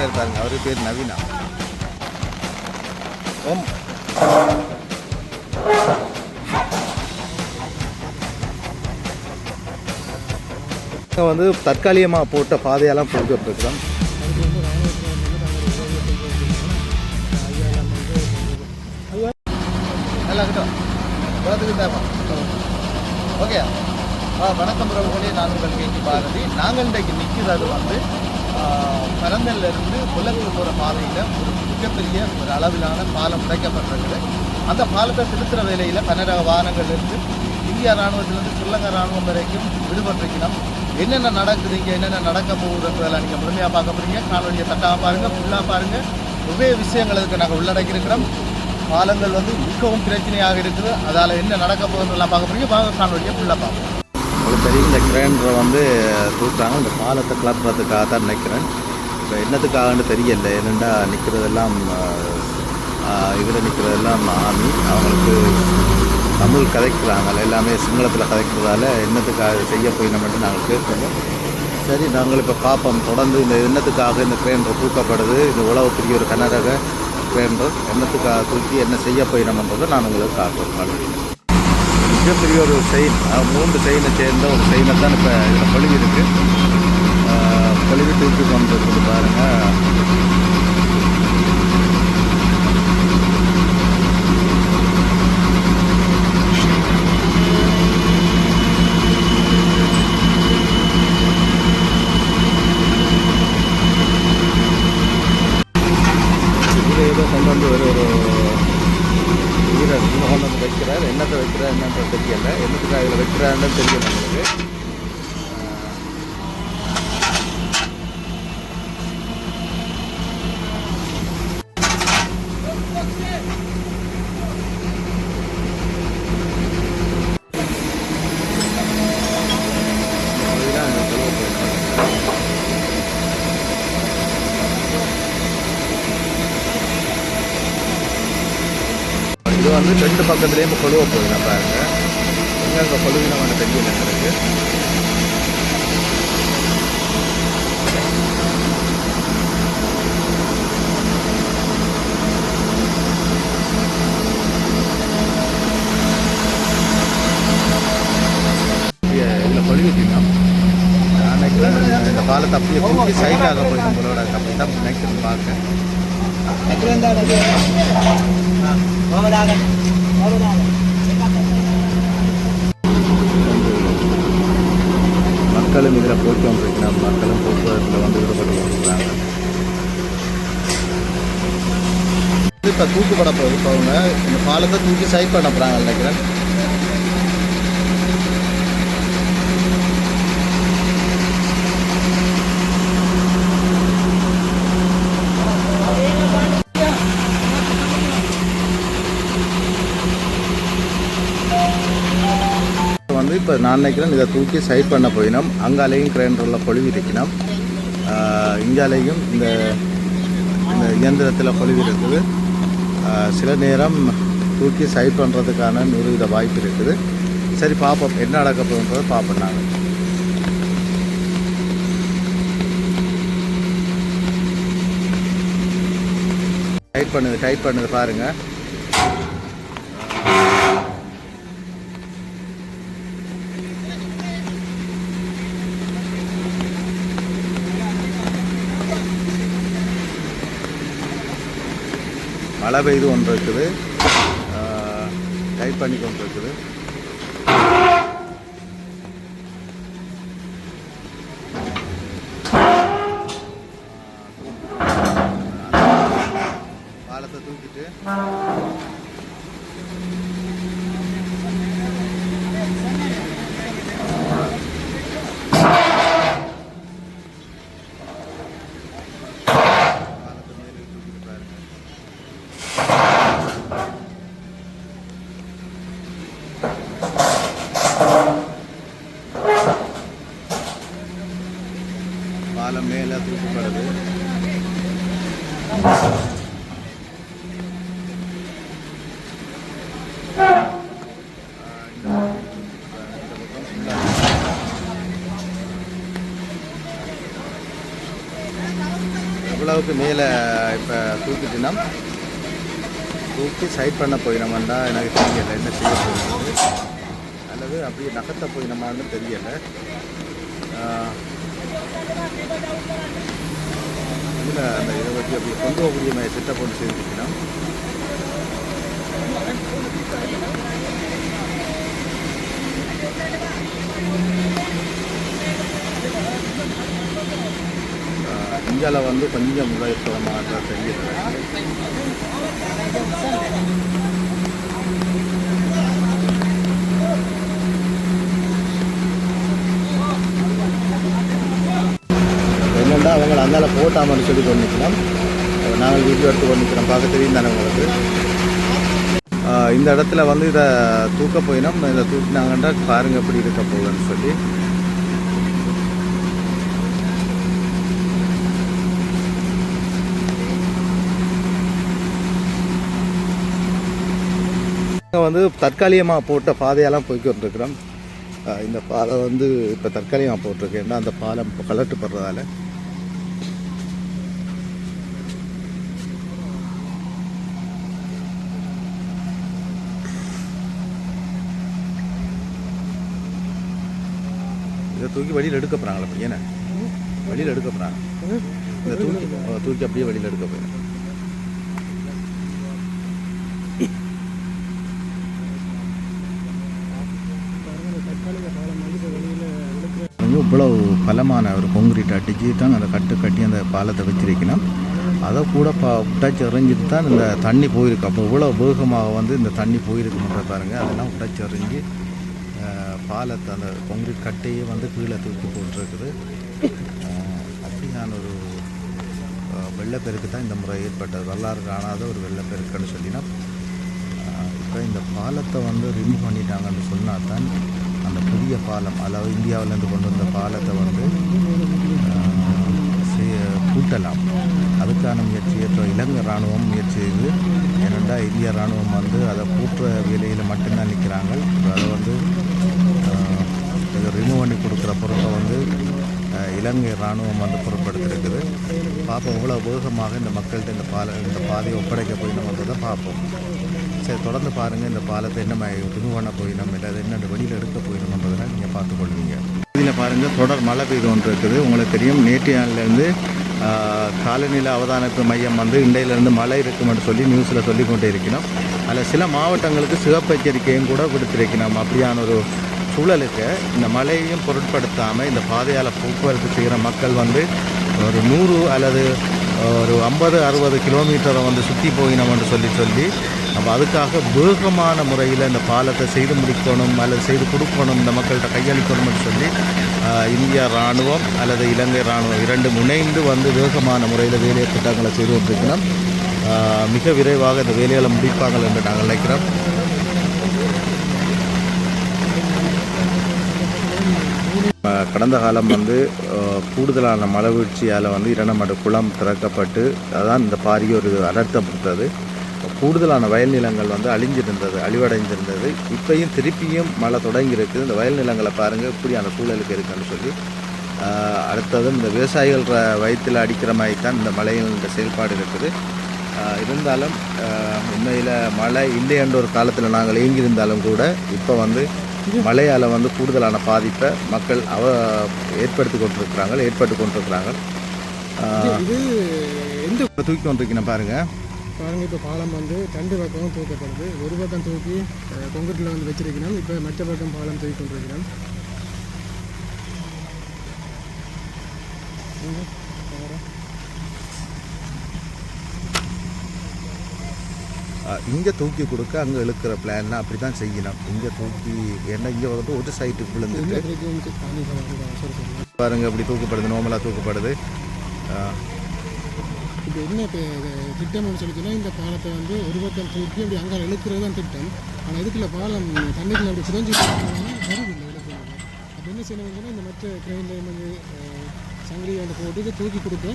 இருப்பாருங்க. அவரு பேர் நவீனா. ஓம் வந்து தற்காலிகமாக போட்ட பாதையெல்லாம் போட்டுருக்கிறோம். ஓகே, வணக்கம் பிரபுகளே. நான் உங்கள் கேட்டி பாரதி. நாங்கள் இன்றைக்கு நிற்கிறது வந்து பரந்தல்லிருந்து புல்லக்குள் போகிற பாதையில் ஒரு மிகப்பெரிய ஒரு அளவிலான பாலம் உடைக்கப்பட்டிருக்குது. அந்த பாலத்தை திருத்துற வேலையில் கனரக வாகனங்கள்லேருந்து இந்திய இராணுவத்திலேருந்து ஸ்ரீலங்கா இராணுவம் வரைக்கும் விடுபட்டிருக்கணும். என்னென்ன நடக்குது, இங்கே என்னென்ன நடக்க போகுதுன்றதெல்லாம் நீங்கள் முழுமையாக பார்க்க போகிறீங்க. காணொலியை தட்டாக பாருங்கள், ஃபுல்லாக பாருங்கள். ஒரே விஷயங்களுக்கு நாங்கள் உள்ளடக்கியிருக்கிறோம். பாலங்கள் வந்து மிகவும் பிரச்சனையாக இருக்குது. அதால் என்ன நடக்க போகுதுன்றதெல்லாம் பார்க்க போகிறீங்க. வாங்க காணொலியை ஃபுல்லாக பார்ப்போம். உங்களுக்கு தெரியும், இந்த கிரைண்டரை வந்து தூக்குறாங்க. இந்த பாலத்தை கிளப்புறதுக்காக தான் நினைக்கிறேன். இப்போ என்னத்துக்காகன்னு தெரியல. என்னென்னா நிற்கிறதெல்லாம் இதில் நிற்கிறதெல்லாம் ஆமி. அவங்களுக்கு தமிழ் கதைக்கிறாங்க, எல்லாமே சிங்களத்தில் கதைக்கிறதால என்னத்துக்காக செய்ய போய் மட்டும் நாங்கள் கேட்போம். சரி, நாங்கள் இப்போ பார்ப்போம். தொடர்ந்து இந்த என்னத்துக்காக இந்த கிரைண்டர் தூக்கப்படுது, இந்த உழவு பெரிய ஒரு கனரக கிரைண்டர் என்னத்துக்காக தூக்கி என்ன செய்ய போயினோம்ன்றதை நான் உங்களுக்கு காட்டுறேன். மிகப்பெரிய ஒரு செயின், 3 செயினை சேர்ந்த ஒரு செயினை தான் இப்போ இதில் பொழுவி இருக்குது. பொழுவி தூக்கி கொண்டு இருக்குது பாருங்கள். ஏதோ கொண்டு வந்து ஒரு வீரர் கொண்டு வந்து வைக்கிறார். என்னத்தை வைக்கிறார் என்னன்ற தெரியல. என்னத்துக்காக இதில் வைக்கிறாருன்னு தெரியல நம்மளுக்கு. இது வந்து 2 பக்கத்துலேயும் கொழுவ போகுது. நான் பாருங்க, எங்கே கொழுவினமான தெரியல எங்களுக்கு. இதில் கொழுவிட்டீங்கன்னா நான் நினைக்கிறேன் இந்த பாலத்தை அப்படியே தூக்கி சைடாக போய் நம்மளோட அப்படி தான் நினைக்கிறேன் பார்க்க. மக்களும் இதில் போய்ட்டு வந்துருக்கணும். மக்களும் போக்குவரத்தில் வந்து ஈடுபட்டு வந்துருக்காங்க. இப்போ தூக்குப்பட போகிறவங்க இந்த பாலத்தை தூக்கி சைட் பண்ண போகிறாங்க நினைக்கிறேன். வந்து இப்போ நான் நினைக்கிறேன் இதை தூக்கி சைட் பண்ண போயினோம். அங்காலேயும் கிரைண்டரில் பொழுவி இருக்கணும், இங்காலேயும் இந்த இயந்திரத்தில் பொழுவி இருக்குது. சில நேரம் தூக்கி சைட் பண்ணுறதுக்கான 100% வாய்ப்பு இருக்குது. சரி, பார்ப்போம் என்ன நடக்க போகுன்றதை பார்ப்போம். நாங்கள் டைட் பண்ணுது பாருங்கள். மழை பெய்து ஒன்று இருக்குது, டைட் பண்ணி கொண்டு இருக்குது. பாலத்தை தூக்கிட்டு பாலம் மேலே தூக்கப்படுது. ஓரளவுக்கு மேலே இப்போ தூக்கிட்டுனா தூக்கி சைட் பண்ண போயினோம்னா எனக்கு தெரியலை என்ன செய்ய போகிறது அல்லது அப்படியே நகர்த்த போயினோமான்னு தெரியலை. இதில் அந்த இதை பற்றி அப்படி கொண்டு போகக்கூடிய மாதிரி செட்டப் ஒன்று செய்துச்சுன்னா இந்தியாவில் வந்து கொஞ்சம் முதலீடு தெரியல. என்னென்னா அவங்களை அந்தால போட்டாமன்னு சொல்லி கொண்டு நிற்கலாம். நாங்கள் வீடியோ எடுத்து கொண்டு நிற்கிறோம், பார்க்க தெரியும் தானே உங்களுக்கு. இந்த இடத்துல வந்து இதை தூக்க போயினோம். இதை தூக்கினாங்கன்னா பாருங்க எப்படி இருக்க போகுதுன்னு சொல்லி. வந்து தற்காலிகமாக போட்ட பாதையெல்லாம் போய்க்கொண்டிருக்கிறோம். இந்த பாதை வந்து இப்போ தற்காலிகமாக போட்டிருக்கு. ஏன்னா அந்த பாலம் இப்போ கலட்டுப்படுறதால இதை தூக்கி வழியில் எடுக்க போகிறாங்களா? அப்படி ஏன்னா வழியில் எடுக்க போகிறாங்க. இந்த தூக்கி அப்படியே வழியில் எடுக்க போயிடும். இவ்வளவு பலமான ஒரு கான்கிரீட் அடிச்சு தான் அந்த கட்டி அந்த பாலத்தை வச்சிருக்கணும். அதை கூட உடைச்சி எறிஞ்சிட்டு தான் இந்த தண்ணி போயிருக்கு. அப்போ இவ்வளோ வேகமாக வந்து இந்த தண்ணி போயிருக்குன்ற பாருங்கள். அதெல்லாம் உடைச்சி எறிஞ்சு பாலத்தை அந்த கான்கிரீட் கட்டையே வந்து கீழே தூக்கி போட்டுருக்குது. அப்படியான ஒரு வெள்ளப்பெருக்கு தான் இந்த முறை ஏற்பட்டது. வரலாறு காணாத ஒரு வெள்ளப்பெருக்குன்னு சொல்லினா இப்போ இந்த பாலத்தை வந்து ரிமூவ் பண்ணிட்டாங்கன்னு சொன்னால் தான் அந்த புதிய பாலம், அதாவது இந்தியாவிலேருந்து கொண்டு வந்த பாலத்தை வந்து கூட்டலாம். அதுக்கான முயற்சியை இப்போ இலங்கை இராணுவம் முயற்சி செய்து, ஏனெண்டா இந்திய இராணுவம் வந்து அதை கூட்டுற வேலையில் மட்டும்தான் நிற்கிறாங்க. அதை வந்து ரிமூவ் பண்ணி கொடுக்குற பொறுப்பை வந்து இலங்கை இராணுவம் வந்து பொருட்படுத்திருக்குது. பார்ப்போம் எவ்வளோ வேகமாக இந்த மக்கள்கிட்ட இந்த பாதையை ஒப்படைக்க போயினோம்ன்றதை பார்ப்போம். சரி, தொடர்ந்து பாருங்கள். இந்த பாலத்தை என்ன ரிமூவ் பண்ண போயினோம் இல்லை அது என்ன வெளியில் எடுக்க போயினோம்ன்றதெல்லாம் நீங்கள் பார்த்துக்கொள்வீங்க. இதில் பாருங்கள், தொடர் மழை பெய்து ஒன்று இருக்குது. உங்களுக்கு தெரியும், நேற்று நாளிலேருந்து காலநிலை அவதானிப்பு மையம் வந்து இண்டையிலேருந்து மழை இருக்குமென்று சொல்லி நியூஸில் சொல்லி கொண்டே இருக்கணும். அதில் சில மாவட்டங்களுக்கு சிவப்பு எச்சரிக்கையும் கூட கொடுத்துருக்கணும். அப்படியான ஒரு சூழலுக்கு இந்த மழையையும் பொருட்படுத்தாமல் இந்த பாதையால் போக்குவரத்து செய்கிற மக்கள் வந்து ஒரு 100 அல்லது ஒரு 50-60 கிலோமீட்டரை வந்து சுற்றி போயினோம்னு சொல்லி அப்போ அதுக்காக வேகமான முறையில் இந்த பாலத்தை செய்து முடிக்கணும் அல்லது செய்து கொடுக்கணும், இந்த மக்கள்கிட்ட கையளிக்கணும்னு சொல்லி இந்திய இராணுவம் அல்லது இலங்கை இராணுவம் இரண்டும் இணைந்து வந்து வேகமான முறையில் வேலை திட்டங்களை செய்து கொண்டிருக்கணும். மிக விரைவாக இந்த வேலைகளை முடிப்பாங்கள் என்று நாங்கள் நினைக்கிறோம். கடந்த காலம் வந்து கூடுதலான மழை வீழ்ச்சியால் வந்து இரண்டமடு குளம் திறக்கப்பட்டு அதான் இந்த பாரிய ஒரு அனர்த்தப்படுத்தது. கூடுதலான வயல் நிலங்கள் வந்து அழிவடைஞ்சிருந்தது. இப்பையும் திருப்பியும் மழை தொடங்கியிருக்கு. இந்த வயல் நிலங்களை பாருங்கள் இப்படியான சூழலுக்கு இருக்குன்னு சொல்லி. அடுத்தது இந்த விவசாயிகள் வயிற்றில் அடிக்கிற மாதிரி தான் இந்த மழையின் இந்த செயல்பாடு இருக்குது. இருந்தாலும் உண்மையில் மழை இல்லை என்ற ஒரு காலத்தில் நாங்கள் இயங்கியிருந்தாலும் கூட இப்போ வந்து மழையால் வந்து கூடுதலான பாதிப்பை மக்கள் ஏற்பட்டு கொண்டிருக்கிறாங்க. தூக்கி கொண்டிருக்கணும் பாருங்கள். இப்போ பாலம் வந்து 2 பக்கமும் தூக்கப்படுது. ஒரு பக்கம் தூக்கி கொங்கிரீட்டில் வந்து வச்சிருக்கணும். இப்போ மற்ற பக்கம் பாலம் தூக்கி கொண்டிருக்கிறோம். இங்கே தூக்கி கொடுக்க அங்கே இழுக்கிற பிளான்னா அப்படி தான் செய்யணும். இங்கே தூக்கி ஏன்னா இங்கே வந்து ஒரு சைட்டுக்கு விழுந்துட்டு பாருங்கள் அப்படி தூக்கப்படுது, நார்மலாக தூக்கப்படுது. இப்போ என்ன திட்டம்னு சொல்லிச்சுன்னா இந்த பாலத்தை வந்து ஒரு பக்கம் தூக்கி அப்படி அங்கே இழுக்கிறது தான் திட்டம். ஆனால் இதுக்குள்ள பாலம் தண்ணிக்குள்ள அப்படி புதஞ்சு வருதில்லை இழுக்கிறது. அப்போ என்ன செய்யணும்னா இந்த மற்ற ட்ரெயினில் வந்து சங்கிலியை வந்து போட்டு இதை தூக்கி கொடுக்க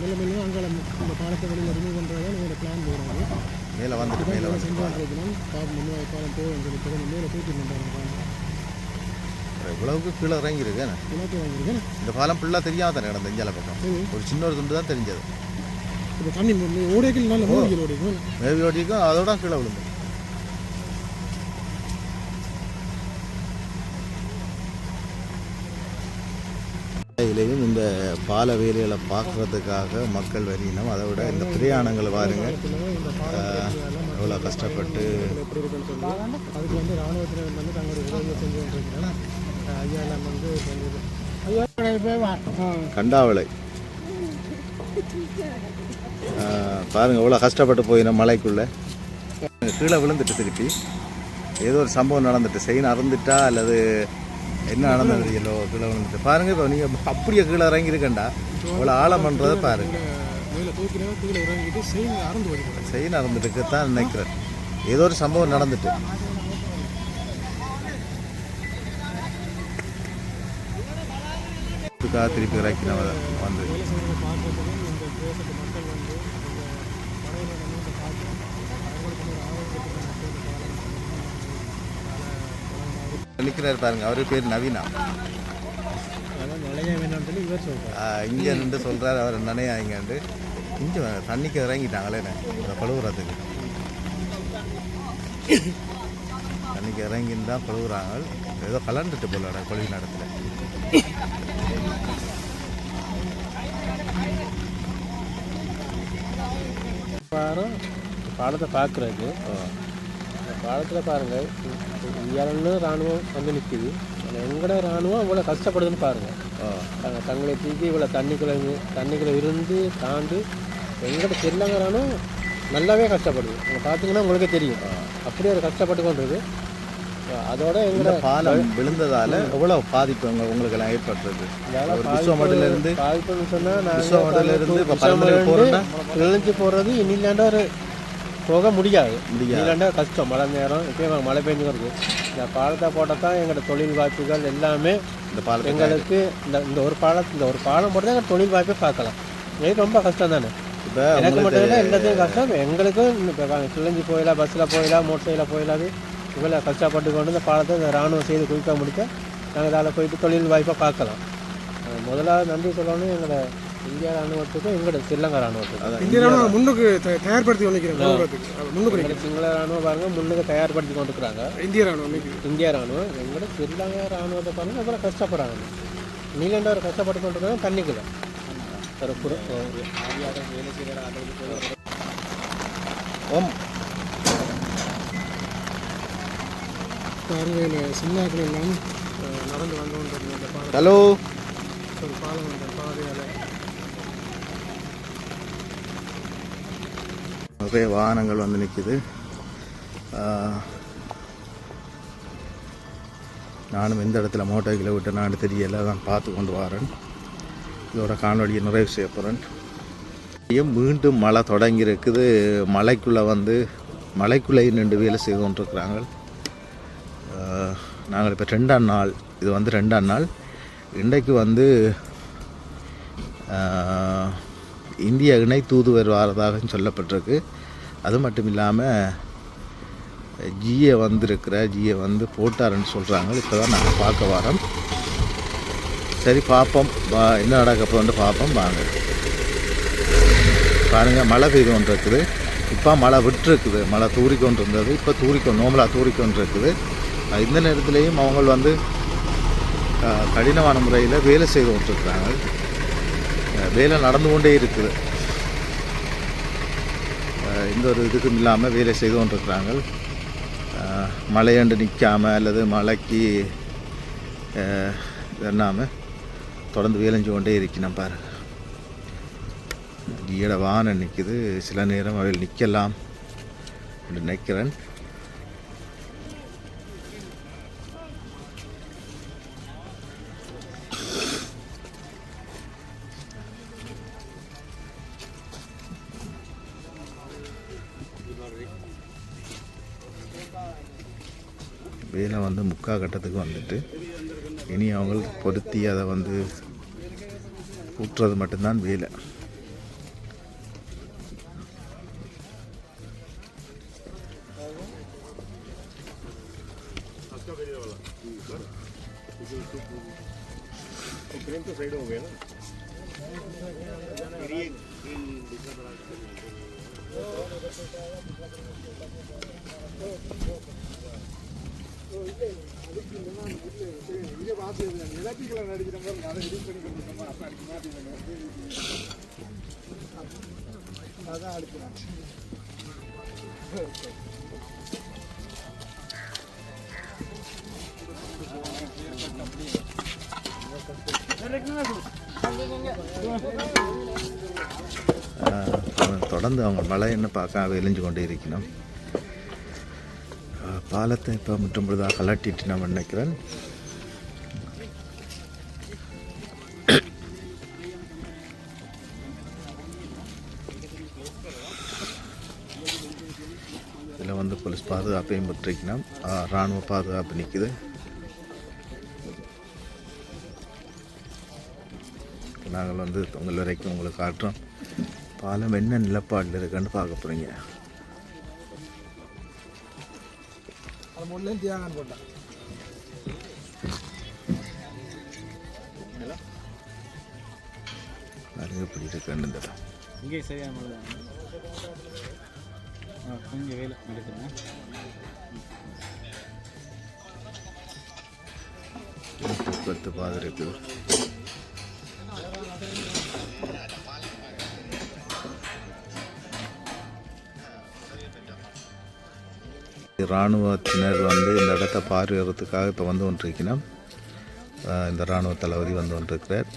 மெல்ல மெல்ல அங்கே இந்த பாலத்தை வெளியில் ரிமூவ் பண்ணுறதான் எங்களோட பிளான் போகிறாங்க. மேலே வந்துட்டு செஞ்சுருக்கணும். பாலம் போகும் சொல்லி மேலே தூக்கி பண்ணுறாங்க. பாலம் இவ்வளவுக்கு கீழே இறங்கியிருக்கு. இந்த பாலம் ஃபுல்லாக தெரியாம தானே கிடந்த இஞ்சால பக்கம் ஒரு சின்ன ஒரு துண்டு தான் தெரிஞ்சது. இப்போ தண்ணி ஓடைகள் நல்ல மூலிகள் ஓடிக்கும் மேவி ஓடிக்கும் அதோட கீழே விழுந்து இதிலையும் இந்த பால வேலைகளை பார்க்குறதுக்காக மக்கள் வரியினம் அதை விட இந்த பிரயாணங்களை பாருங்க எவ்வளோ கஷ்டப்பட்டு எப்படி இருக்குன்னு சொல்லி அதுக்கு வந்து இராணுவத்தினர் வந்து தங்களுடைய உதவியை செஞ்சு கொண்டிருக்கிறாங்க. ஐயா எல்லாம் வந்து கண்டாவளை பாருங்க எவ்வளோ கஷ்டப்பட்டு போயிடும் மலைக்குள்ளே கீழே விழுந்துட்டு திருப்பி ஏதோ ஒரு சம்பவம் நடந்துட்டு செயின் அறந்துட்டா அல்லது என்ன நடந்தது எல்லோ கீழே விழுந்துட்டு பாருங்க. இப்போ நீங்கள் அப்படியே கீழே இறங்கியிருக்கண்டா இவ்வளோ ஆழம் பண்ணுறதை பாருங்க. மேலே தூக்கினா கீழே இறங்கிட்டு செயின் அறந்துட்டு தான் நினைக்கிறேன். ஏதோ ஒரு சம்பவம் நடந்துட்டு திருப்பி இறக்கின வந்து நிற்கிறார் பாருங்க. அவரு பேர் நவீனா. இங்கே நின்று சொல்கிறார் அவர் நனையாங்கண்டு இங்கே தண்ணிக்கு இறங்கிட்டாங்களே இந்த பழுவுறதுக்கு தண்ணிக்கு இறங்கின்னு தான் பழுவுறாங்க. ஏதோ கலந்துட்டு போல கொழுவி நடத்துல பாலத்தை பார்க்குறது பாலத்தில் பாருங்கள் இயல்னு இராணுவம் வந்து நிற்கிது. எங்கட இராணுவம் இவ்வளோ கஷ்டப்படுதுன்னு பாருங்கள். தங்களை தூக்கி இவ்வளோ தண்ணிக்குள்ளே இருந்து தாண்டி எங்கட ஸ்ரீலங்கா இராணுவம் நல்லாவே கஷ்டப்படுது. நீங்கள் பார்த்தீங்கன்னா உங்களுக்கே தெரியும் அப்படியே ஒரு கஷ்டப்பட்டு கொண்டிருக்கு. அதோட எங்களோட பாலம் விழுந்ததால் எவ்வளோ பாதிப்பு உங்களுக்கு எல்லாம் ஏற்பட்டுருக்கு. பாதிப்புன்னு சொன்னால் இழந்து போகிறது இன்னிலாண்டா ஒரு போக முடியாது. இல்லைண்டா கஷ்டம். மழை நேரம் இப்போ மழை பெஞ்சு வருது. இந்த பாலத்தை போட்டால் தான் எங்களோட தொழில் வாய்ப்புகள் எல்லாமே இந்த பாலம் எங்களுக்கு இந்த ஒரு பாலம் போட்டு தான் எங்கள் தொழில் வாய்ப்பை பார்க்கலாம். இது ரொம்ப கஷ்டம் தானே. இப்போ எனக்கு மட்டும் இல்லை எல்லாத்தையும் கஷ்டம். எங்களுக்கும் இப்போ கிளஞ்சி போயிடலாம், பஸ்ஸில் போயிடலாம், மோட்டர் சைடில் போயிடாது. இவ்வளோ கஷ்டப்பட்டு கொண்டு இந்த பாலத்தை இந்த இராணுவம் செய்து குயிக்காக முடிக்க நாங்கள் இதால் போயிட்டு தொழில் வாய்ப்பை பார்க்கலாம். முதலாவது நன்றி சொல்லணும் எங்களோட இந்தியா ராணுவத்துக்கும் எங்களோட ஸ்ரீலங்கா ராணுவத்துக்கும். இந்திய ராணுவம் முன்னுக்கு தயார்படுத்தி கொண்டிருக்கிறாங்க. சிங்கள ராணுவம் பாருங்க முன்னுக்கு தயார்படுத்தி கொண்டிருக்கிறாங்க. இந்திய ராணுவம் எங்களோட ஸ்ரீலங்கா ராணுவத்தை பாருங்க அப்புறம் கஷ்டப்படுறாங்க. நீலண்டா ஒரு கஷ்டப்பட்டு கொண்டிருக்காங்க தண்ணிக்குள்ள வேலை செய்கிற பாருங்க சின்னாக்கள் எல்லாம் நடந்து வந்து கொண்டிருந்த பாலம். ஹலோ ஒரு பாலம் வந்த பாதையால் நிறைய வாகனங்கள் வந்து நிற்குது. நானும் எந்த இடத்துல மோட்டோக்கில் விட்டு நான் தெரியல தான் பார்த்து கொண்டு வரேன். இதோட காணொலியை நிறைவு செய்ய போகிறேன். மீண்டும் மழை தொடங்கி இருக்குது. மலைக்குள்ளே நின்று வேலை செய்து கொண்டிருக்கிறாங்க. நாங்கள் இப்போ 2ஆம் நாள், இது வந்து 2ஆம் நாள். இன்றைக்கு வந்து இந்திய இணை தூதுவர் வாரதாக சொல்லப்பட்டிருக்கு. அது மட்டும் இல்லாமல் ஜிஏ வந்து போட்டாருன்னு சொல்கிறாங்க. இப்போ தான் நாங்கள் பார்க்க வரோம். சரி பார்ப்போம் என்ன நடக்க போன்னு பார்ப்போம் வாங்க. பாருங்கள் மழை பெய்து கொண்டு இருக்குது. இப்போ மழை விட்டுருக்குது. மழை தூறிக்கொண்டு இருந்தது, இப்போ நோமலாக தூறிக்கொண்டு இருக்குது. இந்த நேரத்துலேயும் அவங்க வந்து கடினமான முறையில் வேலை செய்து கொண்டிருக்கிறாங்க. வேலை நடந்து கொண்டே இருக்குது. எந்த ஒரு இதுக்கும் இல்லாமல் வேலை செய்து கொண்டிருக்கிறாங்க. மழையண்டு நிற்காமல் அல்லது மழைக்கு என்னாமல் தொடர்ந்து வேலைஞ்சு கொண்டே இருக்கணும். பாருங்கள் ஈட வானம் நிற்குது. சில நேரம் அவையில் நிற்கலாம் என்று நினைக்கிறேன். வேலை வந்து முக்கால் கட்டத்துக்கு வந்துட்டு இனி அவங்க பொருத்தி அதை வந்து ஊற்றுறது மட்டும்தான் வேலை. साइड हो गया ना। இதை பார்த்து எலக்ட்ரிக்கலை நடிக்கிற மாதிரி அதை எடிட் பண்ணி கொடுத்துட்டோமா அப்போ அடிக்க மாட்டேங்க அதான் அடிக்கிறான். தொடர்ந்து அவங்க மழைன்னு பார்க்க எழிஞ்சு கொண்டே இருக்கணும். பாலத்தை இப்போ முற்றும் பொழுதாக கலட்டிட்டு நான் நினைக்கிறேன். இதில் வந்து போலீஸ் பாதுகாப்பையும் பெற்றிருக்கணும். இராணுவ பாதுகாப்பு நிற்குது. நாங்கள் வந்து உங்கள் வரைக்கும் உங்களுக்கு காட்டுறோம் பாலம் என்ன நிலப்பாடில் இருக்குன்னு பார்க்க போகிறீங்க. அது முன்னே தியாகம் போட்டான். நிறைய எப்படி இருக்குன்னு தர இங்கே சரியான கொஞ்சம் வேலை எடுக்கிறேன். போக்குவரத்து பாதை இருக்குது. இராணுவத்தினர் வந்து இந்த இடத்தை பார்வையிடுறதுக்காக இப்போ வந்து கொண்டிருக்கணும். இந்த இராணுவ தளபதி வந்து கொண்டிருக்கிறார்.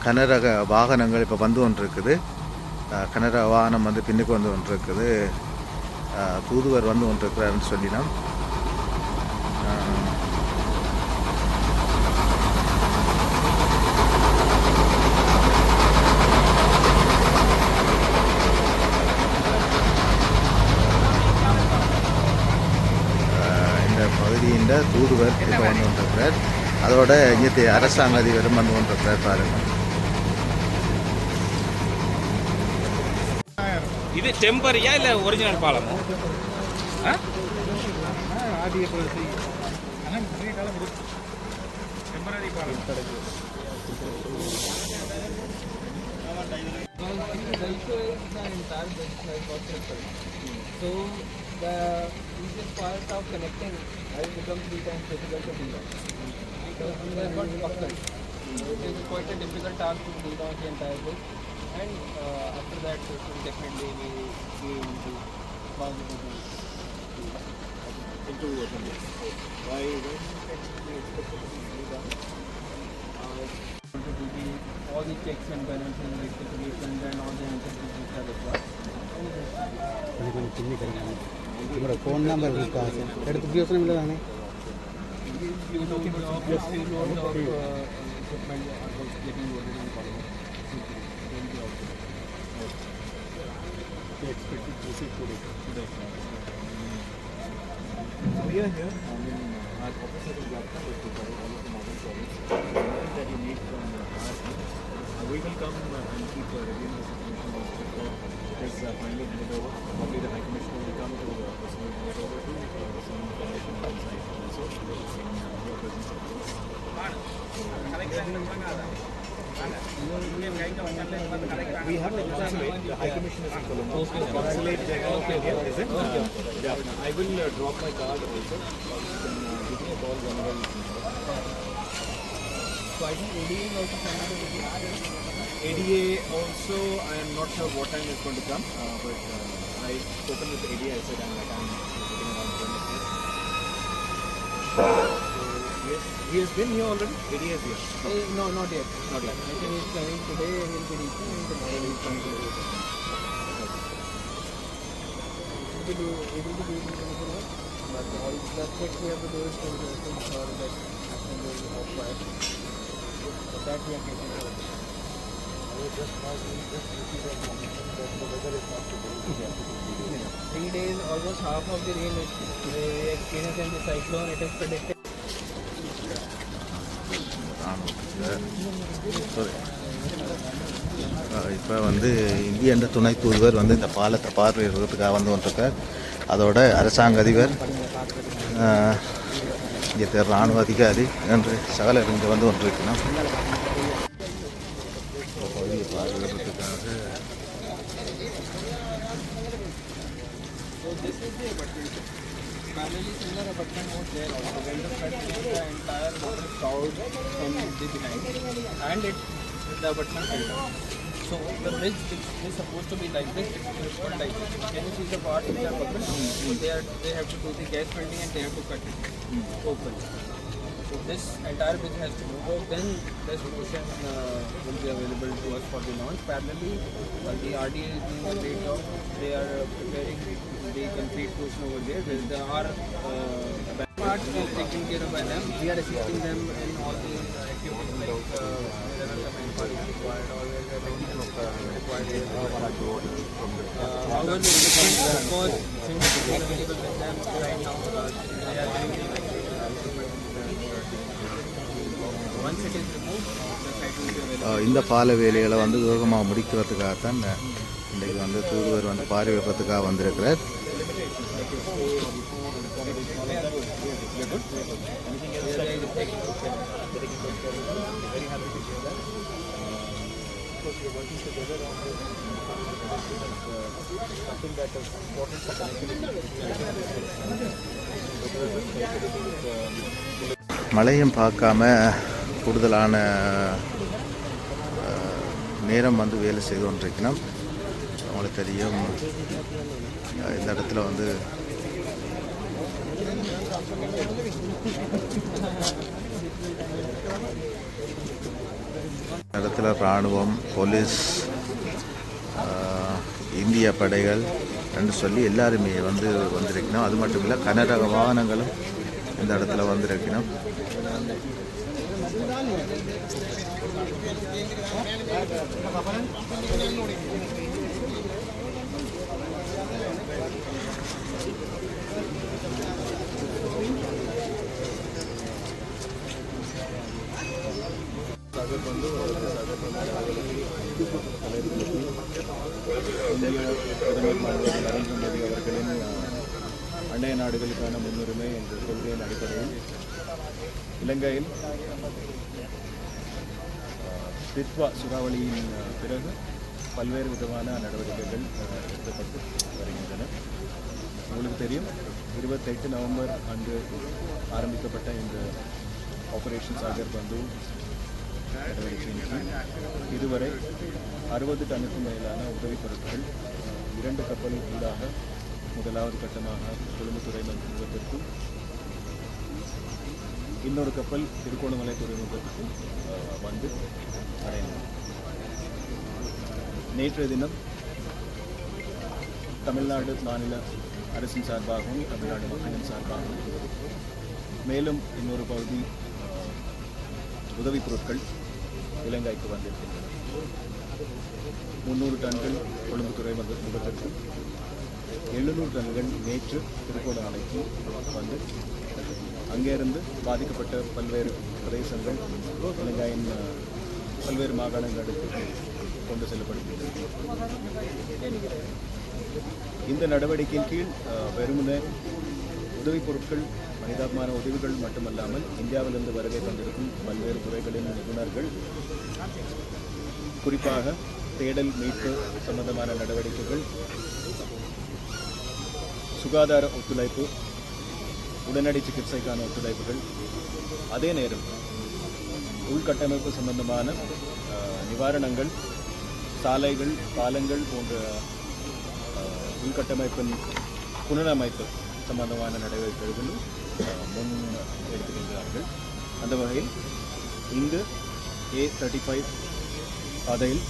கனரக வாகனங்கள் இப்போ வந்து கொண்டிருக்குது. கனரக வாகனம் வந்து பின்னுக்கு வந்து கொண்டிருக்குது. தூதுவர் வந்து கொண்டிருக்கிறாருன்னு சொல்லினோம். இந்த பகுதியின் தூதுவர் இப்போ வந்து கொண்டிருக்கிறார். அதோட இங்கே அரசாங்க அதிபரும் வந்து கொண்டிருக்கிறார். பாருங்கள், இது டெம்பரியா இல்லை ஒரிஜினல் பாலமா? டெம்பரரி பாலம். So the easiest part of connecting has become 3 times difficult to do that. Because we are not buckled. It is quite a difficult task to do down the entire bridge. And after that, definitely we into why all the checks and balances, rectifications and all the entities which are required. உங்களோட phone number இருக்கா sir? எடுத்து யோசனை இல்லை தானே? We are here. Our officer will get all of the modern problems that you need from our team. We will come and keep reviewing the situation before it is finally handed over. Probably the High Commissioner will come to personally hand over to some information on site also in your presence of course. We have the consulate. The High Commissioner is in Colombo. Consulate general here is in. I will drop my card also. You can give me a call whenever you can. So I think ADA is also coming to visit. ADA also, I am not sure what time is going to come, but I spoken with ADA. I said I'm visiting around 10 o'clock. Yes, he has been here already. ADA is here. No, not yet. Not yet. I think he's coming today. He will be reaching and tomorrow he is coming to visit. He will be able to do it in 24 hours. But all the checks we have to do is to ensure that action will be required. So that we are getting over. Just now we just received a information that the weather is not so good. 3 days, almost half of the rain which we experienced in the cyclone, it is predicted. இராணுவத்துக்கு இப்போ வந்து இந்திய துணை தூதுவர் வந்து இந்த பாலத்தை பார்வையிடுறதுக்காக வந்து கொண்டிருக்கார். அதோட அரசாங்க அதிபர், இங்கே இராணுவ அதிகாரி என்று சகலர் இங்கே வந்து கொண்டிருக்கணும். பகுதியை பார்வையிடுறதுக்காக parallelly similar abutment was there also. When the flood came, the entire water scoured from the behind, and the abutment held up. So the bridge which is supposed to be like this, it's not like this. Can you see the parts which are buckled? They have to do the gas welding and they have to cut it open. So this entire bridge has to move out. Then this portion will be available to us for the launch. Parallelly, the RDA is doing a great job. They are preparing the complete portion over there. There are parts taken care of by them. We are assisting them in all the activities like wherever the manpower is required or where the maintenance required. However, the equipment, of course, since it is available with them right now, they are doing the once it is removed, the site will be available. இந்த பால வேலைகளை வந்து வேகமாக முடிக்கிறதுக்காகத்தான் இன்றைக்கு வந்து தூதுவர் வந்து பார்வையிடுறதுக்காக வந்திருக்கிறார். மழையும் பார்க்காம கூடுதலான நேரம் வந்து வேலை செய்து கொண்டிருக்கணும். அவங்களுக்கு தெரியும் இந்த இடத்துல வந்து இடத்துல இராணுவம், போலீஸ், இந்திய படைகள் என்று சொல்லி எல்லாருமே வந்து வந்திருக்கணும். அது மட்டும் இல்லை, கனரக வாகனங்களும் இந்த இடத்துல வந்திருக்கணும். நரேந்திர மோடி அவர்களின் அண்டைய நாடுகளுக்கான முன்னுரிமை என்ற கொள்கையின் அடிப்படையில் இலங்கையில் தித்வா சூறாவளியின் பிறகு பல்வேறு விதமான நடவடிக்கைகள் எடுக்கப்பட்டு வருகின்றன. உங்களுக்கு தெரியும், 28 நவம்பர் அன்று ஆரம்பிக்கப்பட்ட இந்த ஆபரேஷன் சாகர் பந்து நடவடிக்கையின் கீழ் இதுவரை 60 டன்னுக்கும் மேலான உதவிப் பொருட்கள் 2 கப்பல் ஊடாக முதலாவது கட்டமாக கொழும்பு துறைமுகத்திற்கும் இன்னொரு கப்பல் திருகோணமலை துறைமுகத்திற்கும் வந்து அடைந்தது. நேற்றைய தினம் தமிழ்நாடு மாநில அரசின் சார்பாகவும் தமிழ்நாடு மக்களின் சார்பாகவும் மேலும் இன்னொரு பகுதி உதவிப் பொருட்கள் இலங்கைக்கு வந்திருக்கின்றன. 300 டன்கள் கொழும்பு துறைமுகத்திற்கும் 700 டன்கள் நேற்று திருகோணமலைக்கு வந்து அங்கிருந்து பாதிக்கப்பட்ட பல்வேறு பிரதேசங்கள் இலங்கையின் பல்வேறு மாகாணங்களுக்கு கொண்டு செல்லப்படுகின்றன. இந்த நடவடிக்கையின் கீழ் வெறுமனே உதவிப் பொருட்கள், மனிதாபிமான உதவிகள் மட்டுமல்லாமல் இந்தியாவிலிருந்து வருகை தந்திருக்கும் பல்வேறு துறைகளின் நிபுணர்கள், குறிப்பாக தேடல் மீட்பு சம்பந்தமான நடவடிக்கைகள், சுகாதார ஒத்துழைப்பு, உடனடி சிகிச்சைக்கான ஒத்துழைப்புகள், அதே நேரம் உள்கட்டமைப்பு சம்பந்தமான நிவாரணங்கள், சாலைகள், பாலங்கள் போன்ற உள்கட்டமைப்பின் புனரமைப்பு சம்பந்தமான நடவடிக்கைகளும் முன் எடுத்துக்கின்றார்கள். அந்த வகையில் இங்கு A35 பாதையில்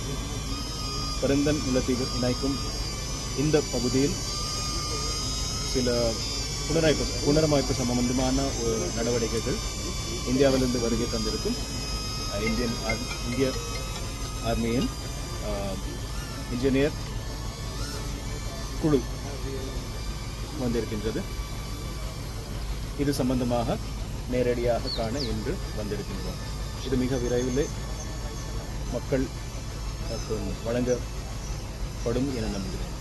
பருந்தன் நிலத்தீவு இணைக்கும் இந்த பகுதியில் சில புனரமைப்பு சம்பந்தமான நடவடிக்கைகள் இந்தியாவிலிருந்து வருகை தந்திருக்கும் இந்திய ஆர்மியின் இன்ஜினியர் குழு வந்திருக்கின்றது. இது சம்பந்தமாக நேரடியாக காண இன்று வந்திருக்கின்றோம். இது மிக விரைவில் மக்கள் மற்றும் வழங்கப்படும் என நம்புகிறேன்.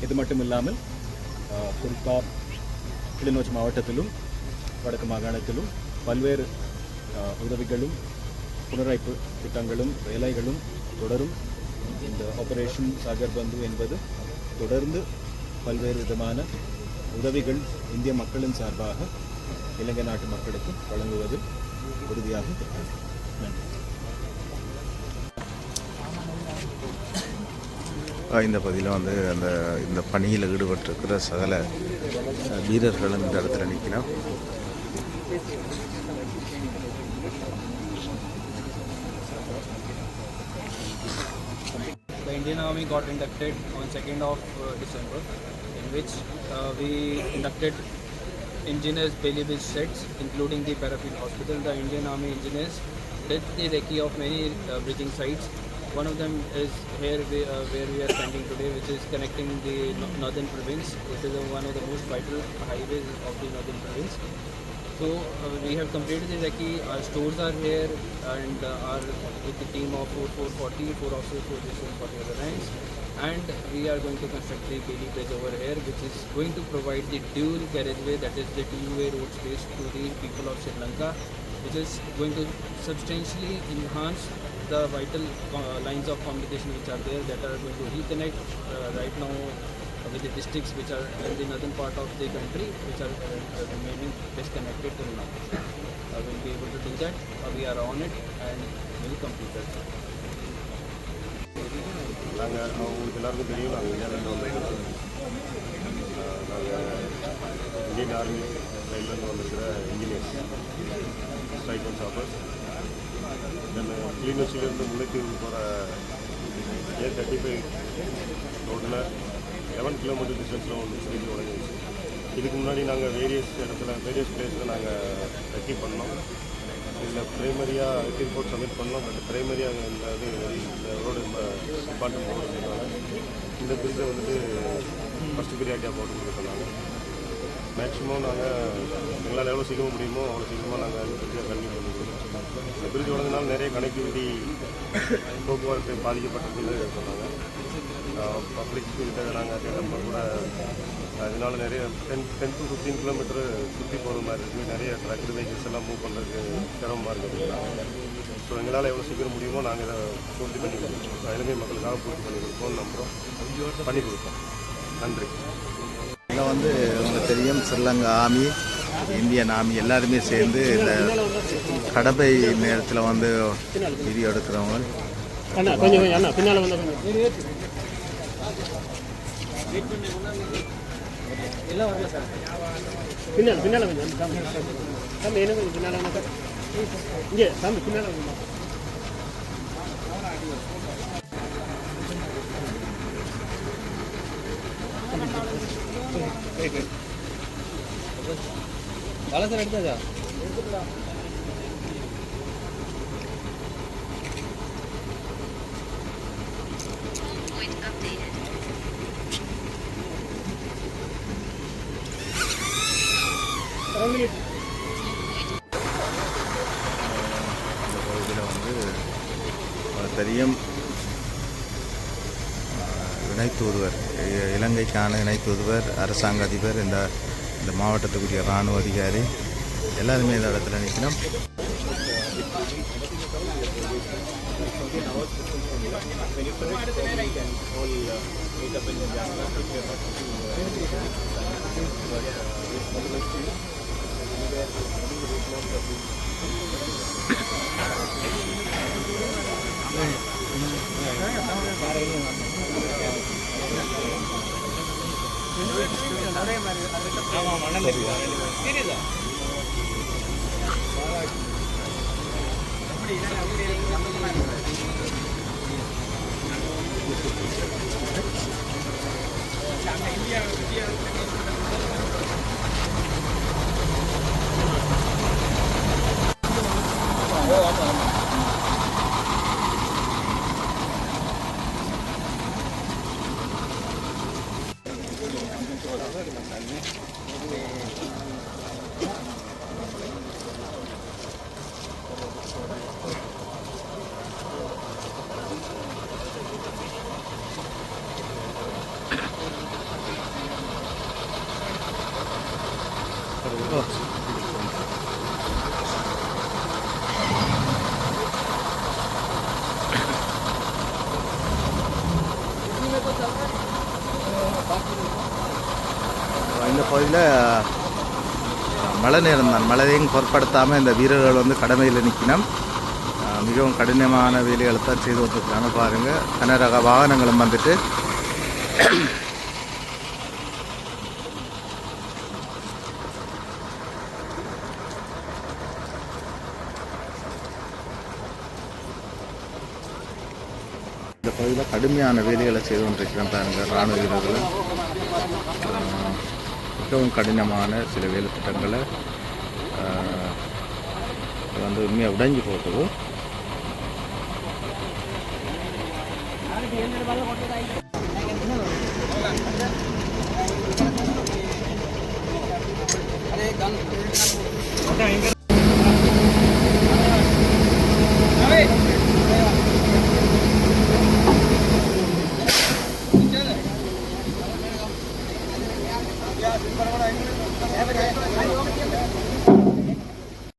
இது மட்டும் இல்லாமல் குறிப்பாக கிளிநொச்சி மாவட்டத்திலும் வடக்கு மாகாணத்திலும் பல்வேறு உதவிகளும் புனரமைப்பு திட்டங்களும் வேலைகளும் தொடரும். இந்த ஆபரேஷன் சாகர் பந்து என்பது தொடர்ந்து பல்வேறு விதமான உதவிகள் இந்திய மக்களின் சார்பாக இலங்கை நாட்டு மக்களுக்கு வழங்குவது உறுதியாக இருக்கிறது. நன்றி. இந்த பகுதியில் வந்து இந்த பணியில் ஈடுபட்டிருக்கிற சகல வீரர்களும் இந்த இடத்துல நிற்கிறோம். The Indian Army got inducted on 2nd of December, in which we inducted engineers Bailey Bridge sets, including the Paraffin Hospital. The Indian Army engineers did the recce of many bridging sites. One of them is here where we are standing today, which is connecting the northern province. This is one of the most vital highways of the northern province. So we have completed the recce. Our stores are here and are with the team of 440, 4 officers, 4 officers, 40 other ranks. And we are going to construct the Bailey Bridge over here, which is going to provide the dual carriageway, that is the two-way road space to the people of Sri Lanka, which is going to substantially enhance the vital lines of communication which are there, that are going to reconnect right now with the districts which are in the northern part of the country, which are remaining disconnected till now. We will be able to do that. We are on it and will complete that. நாங்கள் அவங்களுக்கு எல்லாருக்கும் தெரியும், நாங்கள் இந்தியாவிலேருந்து வந்திருக்கிறோம். நாங்கள் Indian army சைட்லேருந்து வந்திருக்கிற இன்ஜினியர்ஸ், ஸ்ட்ரைக் சாப்பர்ஸ். தென் கிளிநொச்சியிலேருந்து முல்லைத்தீவு போகிற A35 ரோட்டில் 11 கிலோமீட்டர் டிஸ்டன்ஸில் ஒன்று ஸ்பீடில் உடஞ்சிருச்சு. இதுக்கு முன்னாடி நாங்கள் வேரியஸ் பிளேஸில் நாங்கள் ரெக்கி பண்ணோம். இதில் ப்ரைமரியாக ரிப்போர்ட் சப்மிட் பண்ணோம். பட் ப்ரைமரியாக இந்த ரோடு டிபார்ட்மெண்ட் போடுறதுனால இந்த பிரிட்ஜை வந்துட்டு ஃபஸ்ட்டு ப்ரியாரிட்டியாக போட்டு கொடுத்துருக்காங்க. மேக்ஸிமம் நாங்கள் எங்களால் எவ்வளோ சீக்கிரம் முடியுமோ அவ்வளோ சீக்கிரமாக நாங்கள் இந்த பிரிட்ஜை கண்டினியூ பண்ணி கொடுத்தோம். இந்த பிரிட்ஜ் உடனதுனால நிறைய கனெக்டிவிட்டி போக்குவரத்து பாதிக்கப்பட்டிருக்குன்னு சொன்னாங்க. பப்ளிக் கிட்ட நாங்கள் கேட்டப்போ கூட அதனால நிறைய 10 to 15 கிலோமீட்டர் சுற்றி போகிற மாதிரி இருக்குது. நிறைய ட்ரக் வெஹிக்கிள்ஸ் எல்லாம் மூவ் பண்ணுறதுக்கு சிரமமாக இருக்குது. ஸோ எங்களால் எவ்வளோ சீக்கிரம் முடியுமோ நாங்கள் இதை பூர்த்தி பண்ணி கொடுப்போம். இலங்கை மக்களுக்காக பூர்த்தி பண்ணி கொடுப்போம்னு நம்புகிறோம். பண்ணி கொடுப்போம். நன்றி. இதில் வந்து உங்களுக்கு தெரியும், ஸ்ரீலங்கா ஆர்மி, இந்தியன் ஆர்மி எல்லாருமே சேர்ந்து இந்த கடமை நேரத்தில் வந்து வீடியோ எடுக்கிறவங்க பின்னால் வந்து பின்னால் கொஞ்சம் தம்பி என்ன கொஞ்சம் பின்னால் வந்து இங்கே தம்பி பின்னால் வந்து சார் எடுத்தாச்சா? இந்த பகுதியில் வந்து தெரியும், இணை தூதுவர், இலங்கைக்கான இணை தூதுவர், அரசாங்க அதிபர், இந்த மாவட்டத்துக்குரிய இராணுவ அதிகாரி எல்லாருமே இந்த இடத்துல நிற்கணும். வேளையில் மழை நேரம் தான், மழையையும் பொருட்படுத்தாமல் இந்த வீரர்கள் வந்து கடமையில் நிற்கணும். மிகவும் கடினமான வேலைகளை தான் செய்து வந்துருக்காங்க. பாருங்கள், கனரக வாகனங்களும் வந்துட்டு இந்த பகுதியில் கடுமையான வேலைகளை செய்து கொண்டிருக்கிறேன். பாருங்கள், இராணுவ வீரர்கள் மிகவும் கடினமான சில வேலை திட்டங்களை வந்து உண்மையாக உடைஞ்சு போகுது.